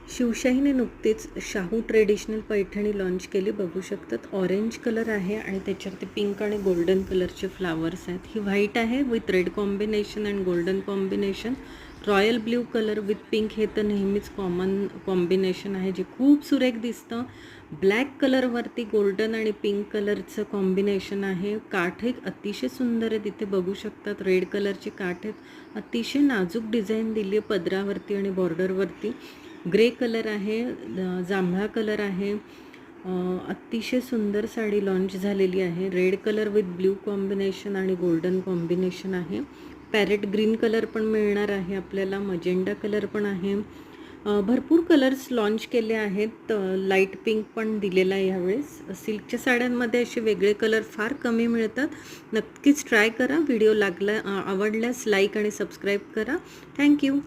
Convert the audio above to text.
शिवशाहीने नुकतेच Shahu traditional Paithani launch केली, बघू शकतात. ऑरेंज कलर आहे आणि त्याच्यावरती पिंक आणि गोल्डन कलरचे फ्लावर्स आहेत. ही व्हाईट आहे with red combination and golden combination. Royal blue colour with pink हे तर नेहमीच कॉमन कॉम्बिनेशन आहे, जे खूप सुरेख दिसतं. ब्लॅक कलरवरती गोल्डन आणि पिंक कलरचं कॉम्बिनेशन आहे. काठ एक अतिशय सुंदर आहे, तिथे बघू शकतात. रेड कलरचे काठ आहेत. अतिशय नाजूक डिझाईन दिली आहे पदरावरती आणि बॉर्डरवरती. ग्रे कलर आहे, जांभळा कलर आहे. अतिशय सुंदर साडी लॉन्च झालेली आहे. Red colour with blue combination आणि गोल्डन कॉम्बिनेशन आहे. पॅरेट ग्रीन कलर पण मिळणार आहे आपल्याला. मजेंडा कलर पण आहे. भरपूर कलर्स लॉन्च केले आहेत. लाईट पिंक पण दिलेला आहे ह्यावेळेस. सिल्कच्या साड्यांमध्ये असे वेगळे कलर फार कमी मिळतात. नक्कीच ट्राय करा. व्हिडिओ आवडल्यास लाईक आणि सबस्क्राईब करा. थँक्यू.